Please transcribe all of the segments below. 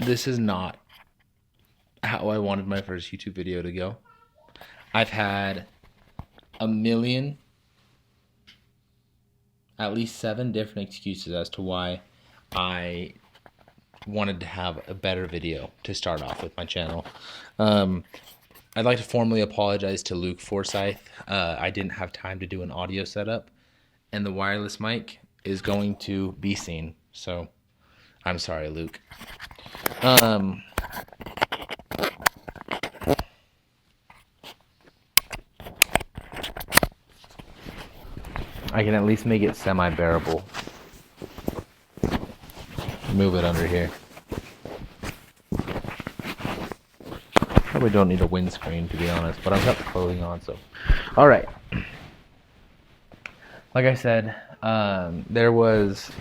this is not how I wanted my first YouTube video to go. I've had a million, at least 7 different excuses as to why I wanted to have a better video to start off with my channel. Um, I'd like to formally apologize to Luke Forsyth. I didn't have time to do an audio setup, and the wireless mic is going to be seen. So I'm sorry, Luke. Um, I can at least make it semi-bearable. Move it under here. Probably don't need a windscreen, to be honest, but I've got the clothing on, so. All right. Like I said, there was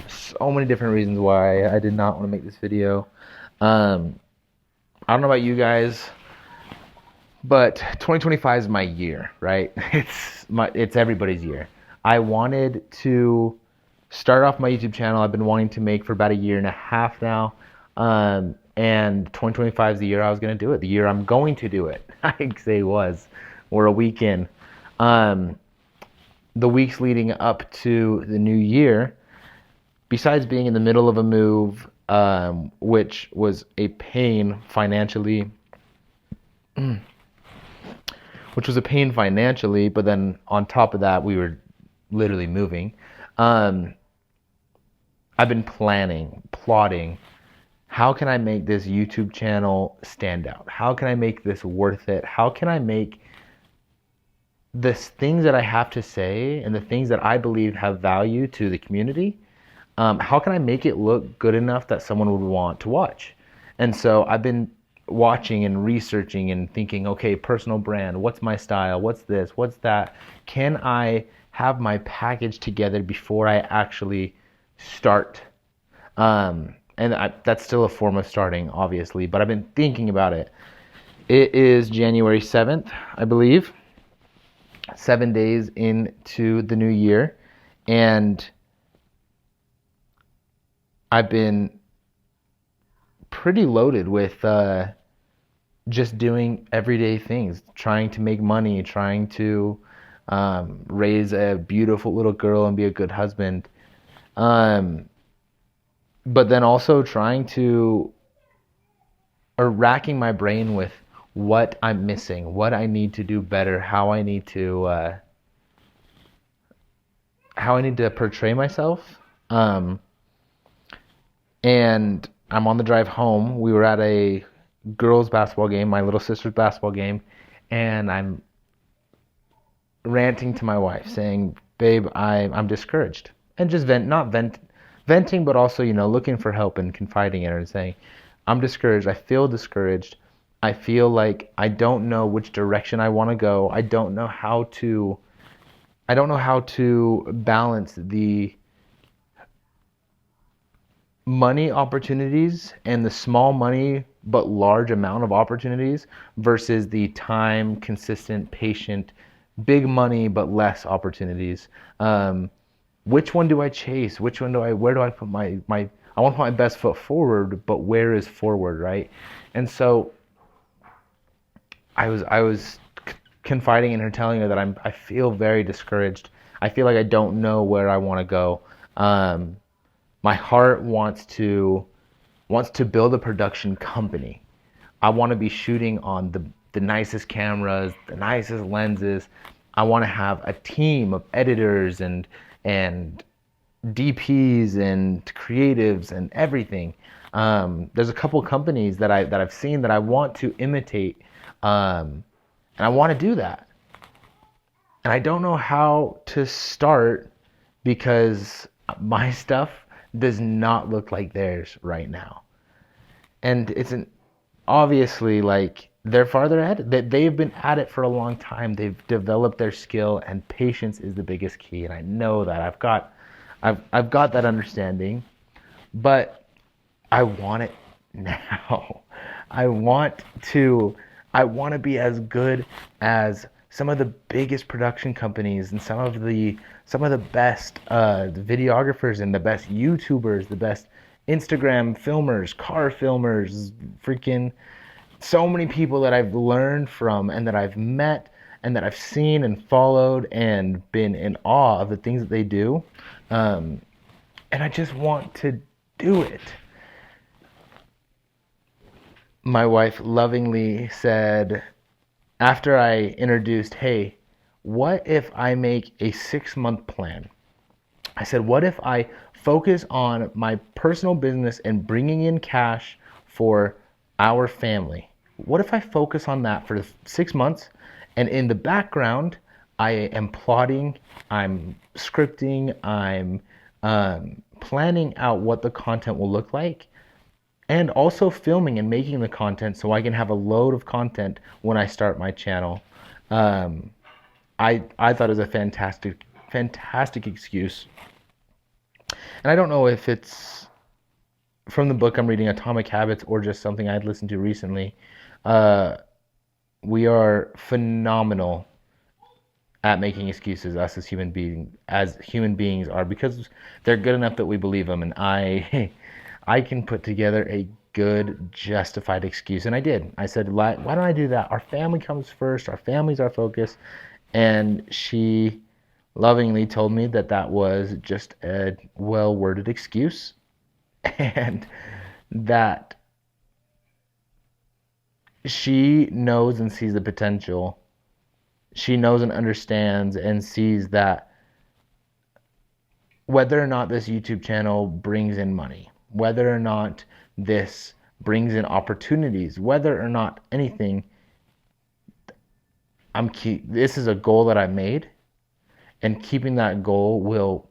so many different reasons why I did not want to make this video. I don't know about you guys, but 2025 is my year, right? It's everybody's year. I wanted to start off my YouTube channel. I've been wanting to make for about a year and a half now. And 2025 is the year I was going to do it. The year I'm going to do it. I say was. We're a week in. The weeks leading up to the new year, besides being in the middle of a move, which was a pain financially, but then on top of that, we were literally moving. I've been plotting, how can I make this YouTube channel stand out? How can I make this worth it? How can I make the things that I have to say and the things that I believe have value to the community, how can I make it look good enough that someone would want to watch? And so I've been watching and researching and thinking, okay, personal brand, what's my style? What's this? What's that? Can I have my package together before I actually start? That's still a form of starting, obviously, but I've been thinking about it. It is January 7th, I believe, 7 days into the new year, and I've been pretty loaded with just doing everyday things, trying to make money, trying to raise a beautiful little girl and be a good husband. But then also racking my brain with what I'm missing, what I need to do better, how I need to portray myself. And I'm on the drive home. We were at a girls' basketball game, my little sister's basketball game, and I'm ranting to my wife, saying, "Babe, I'm discouraged," and just venting, but also looking for help and confiding in her and saying, "I'm discouraged. I feel discouraged. I feel like I don't know which direction I want to go. I don't know how to balance the money opportunities and the small money but large amount of opportunities versus the time, consistent, patient, big money but less opportunities. Which one do I chase? Where do I put my I want to put my best foot forward, but where is forward, right?" And so I was confiding in her, telling her that I feel very discouraged. I feel like I don't know where I want to go. My heart wants to build a production company. I want to be shooting on the nicest cameras, the nicest lenses. I want to have a team of editors and DPs and creatives and everything. There's a couple companies that I've seen that I want to imitate, and I want to do that. And I don't know how to start because my stuff does not look like theirs right now. And obviously, like, they're farther ahead. They've been at it for a long time. They've developed their skill, and patience is the biggest key. And I know that I've got that understanding, but I want it now. I want to be as good as some of the biggest production companies and some of the best videographers and the best YouTubers, the best Instagram filmers, car filmers, freaking so many people that I've learned from and that I've met and that I've seen and followed and been in awe of the things that they do. And I just want to do it. My wife lovingly said, after I introduced, hey, what if I make a 6-month plan? I said, what if I focus on my personal business and bringing in cash for our family? What if I focus on that for 6 months, and in the background, I am plotting, I'm scripting, I'm planning out what the content will look like, and also filming and making the content so I can have a load of content when I start my channel. I thought it was a fantastic excuse. And I don't know if it's from the book I'm reading, Atomic Habits, or just something I'd listened to recently. We are phenomenal at making excuses, us as human beings are, because they're good enough that we believe them. And I can put together a good justified excuse, and I did. I said, why don't I do that? Our family comes first. Our family's our focus. And she lovingly told me that that was just a well-worded excuse, and that she knows and sees the potential. She knows and understands and sees that whether or not this YouTube channel brings in money, whether or not this brings in opportunities, whether or not anything, this is a goal that I made, and keeping that goal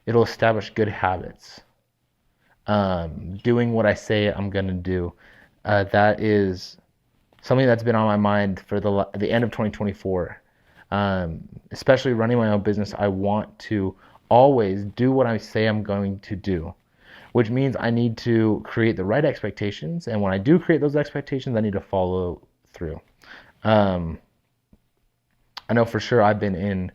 it'll establish good habits. Doing what I say I'm gonna do. That is something that's been on my mind for the end of 2024. Especially running my own business, I want to always do what I say I'm going to do, which means I need to create the right expectations. And when I do create those expectations, I need to follow through. I know for sure I've been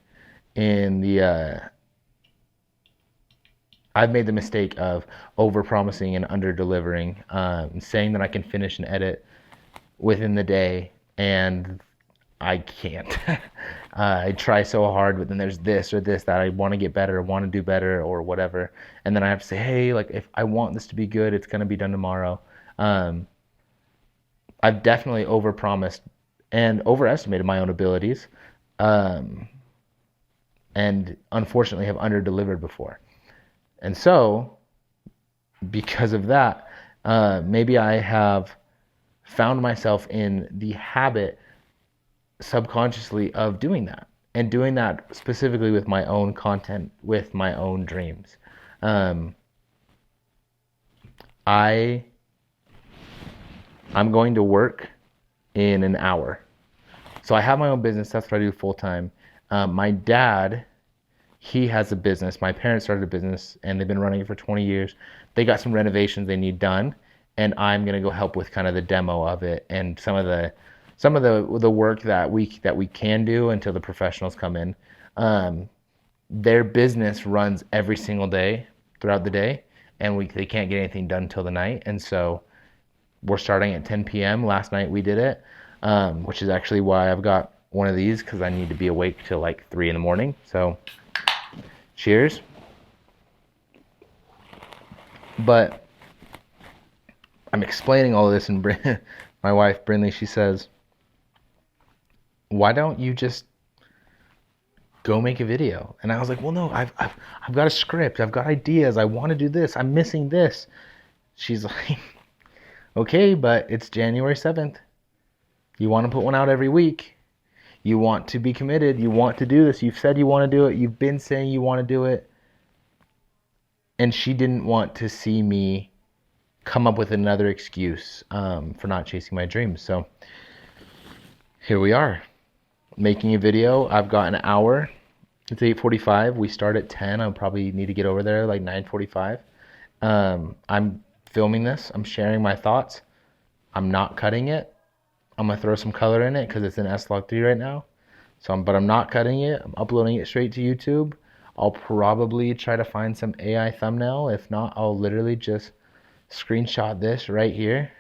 I've made the mistake of over-promising and under-delivering, saying that I can finish an edit within the day, and I can't. I try so hard, but then there's this or this that I want to get better, want to do better, or whatever, and then I have to say, hey, like, if I want this to be good, it's going to be done tomorrow. I've definitely over-promised and overestimated my own abilities, and unfortunately have under-delivered before. And so, because of that, maybe I have found myself in the habit subconsciously of doing that, and doing that specifically with my own content, with my own dreams. I'm going to work in an hour. So I have my own business. That's what I do full time. My dad, he has a business. My parents started a business, and they've been running it for 20 years. They got some renovations they need done, and I'm gonna go help with kind of the demo of it and some of the work that we can do until the professionals come in. Their business runs every single day throughout the day, and they can't get anything done until the night. And so we're starting at 10 p.m. Last night we did it, which is actually why I've got one of these, because I need to be awake till like 3 in the morning. So cheers. But I'm explaining all of this, and my wife Brinley, she says, why don't you just go make a video? And I was like, well, no, I've got a script, I've got ideas, I want to do this, I'm missing this. She's like, okay, but it's January 7th. You want to put one out every week. You want to be committed. You want to do this. You've said you want to do it. You've been saying you want to do it. And she didn't want to see me come up with another excuse for not chasing my dreams. So here we are, making a video. I've got an hour. It's 8:45. We start at 10. I'll probably need to get over there like 9:45. I'm filming this. I'm sharing my thoughts. I'm not cutting it. I'm going to throw some color in it because it's in S-Log 3 right now. But I'm not cutting it. I'm uploading it straight to YouTube. I'll probably try to find some AI thumbnail. If not, I'll literally just screenshot this right here.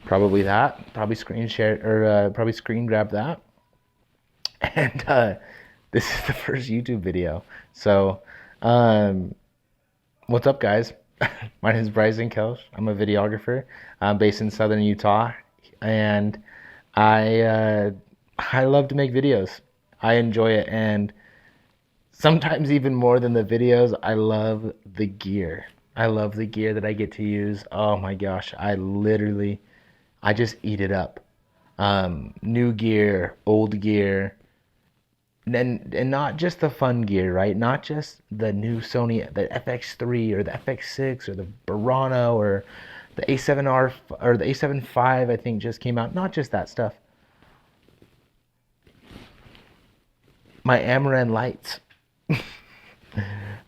Probably that. Probably screen share or probably screen grab that. And this is the first YouTube video. So, what's up, guys? My name is Bryson Kelch. I'm a videographer. I'm based in Southern Utah, and I love to make videos. I enjoy it, and sometimes even more than the videos, I love the gear. I love the gear that I get to use. Oh my gosh, I just eat it up. New gear, old gear, and not just the fun gear, right? Not just the new Sony, the FX3 or the FX6 or the Burano or the A7R or the A7 V, I think just came out. Not just that stuff. My Amaran lights,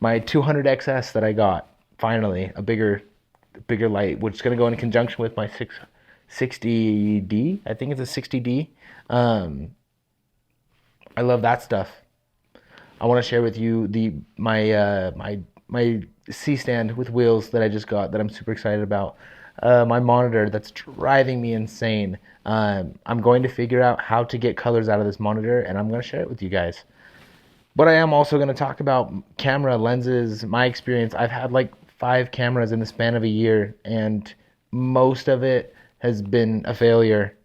my 200 XS that I got, finally a bigger light, which is going to go in conjunction with my 60D. I think it's a 60D. I love that stuff. I want to share with you my C stand with wheels that I just got that I'm super excited about. My monitor that's driving me insane. I'm going to figure out how to get colors out of this monitor, and I'm going to share it with you guys. But I am also going to talk about camera lenses, my experience. I've had like 5 cameras in the span of a year, and most of it has been a failure.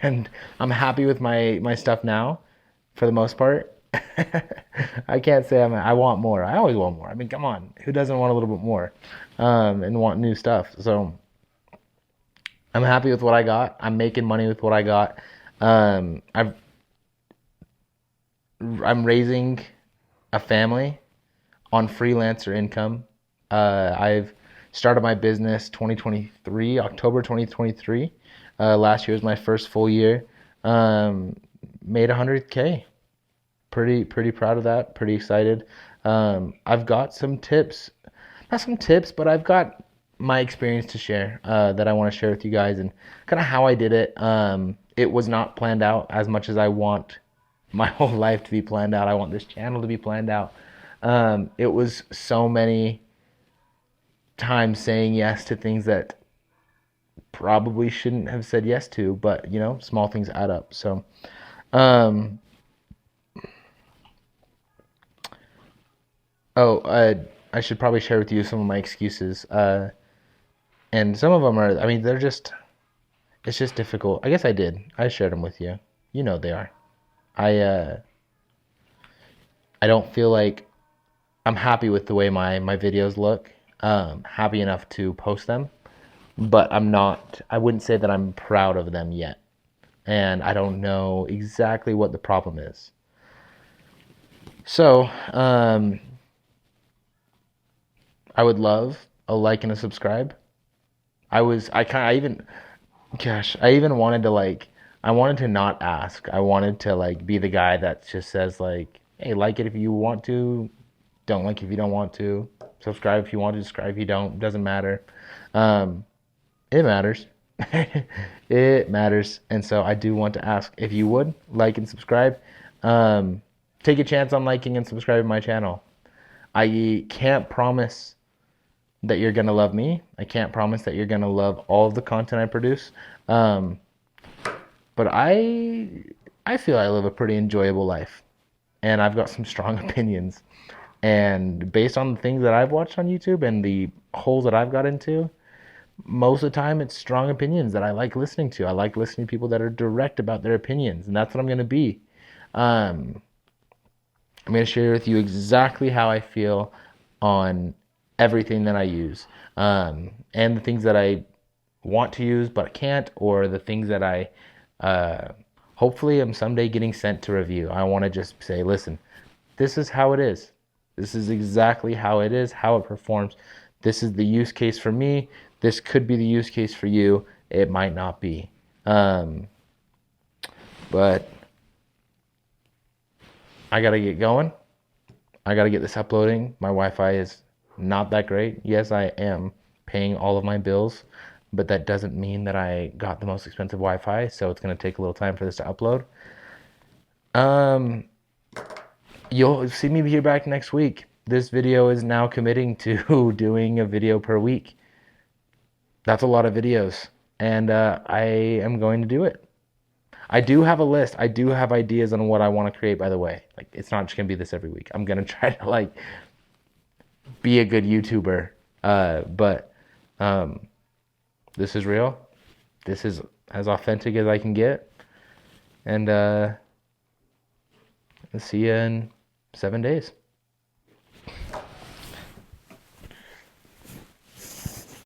And I'm happy with my stuff now, for the most part. I can't say I want more. I always want more. I mean, come on, who doesn't want a little bit more, and want new stuff? So I'm happy with what I got. I'm making money with what I got. I'm raising a family on freelancer income. I've started my business 2023, October 2023. Last year was my first full year. Made 100K. Pretty proud of that. Pretty excited. I've got some tips, not some tips, but I've got my experience to share that I want to share with you guys, and kind of how I did it. It was not planned out as much as I want my whole life to be planned out. I want this channel to be planned out. It was so many times saying yes to things that probably shouldn't have said yes to, but you know, small things add up. So, I should probably share with you some of my excuses. And some of them are, I mean, it's just difficult. I guess I did. I shared them with you. You know they are. I don't feel like I'm happy with the way my videos look. Happy enough to post them, but I wouldn't say that I'm proud of them yet. And I don't know exactly what the problem is. So, I would love a like and a subscribe. I even wanted to I wanted to not ask. I wanted to be the guy that just says hey, like it if you want to, don't like if you don't want to, subscribe if you want to, subscribe if you don't, doesn't matter. It matters. It matters. And so I do want to ask if you would like and subscribe. Take a chance on liking and subscribing my channel. I can't promise that you're going to love me. I can't promise that you're going to love all of the content I produce. But I feel I live a pretty enjoyable life, and I've got some strong opinions. And based on the things that I've watched on YouTube and the holes that I've got into, most of the time it's strong opinions that I like listening to. I like listening to people that are direct about their opinions, and that's what I'm going to be. I'm going to share with you exactly how I feel on everything that I use, and the things that I want to use but can't, or the things that I hopefully am someday getting sent to review. I want to just say, listen, this is how it is. This is exactly how it is, how it performs. This is the use case for me. This could be the use case for you. It might not be. But I got to get going. I got to get this uploading. My Wi-Fi is not that great. Yes, I am paying all of my bills, but that doesn't mean that I got the most expensive Wi-Fi, so it's going to take a little time for this to upload. Um, you'll see me here back next week. This video is now committing to doing a video per week. That's a lot of videos, and I am going to do it. I do have a list. I do have ideas on what I want to create, by the way. Like, it's not just gonna be this every week. I'm gonna try to like be a good YouTuber. But this is real. This is as authentic as I can get. And see you in 7 days.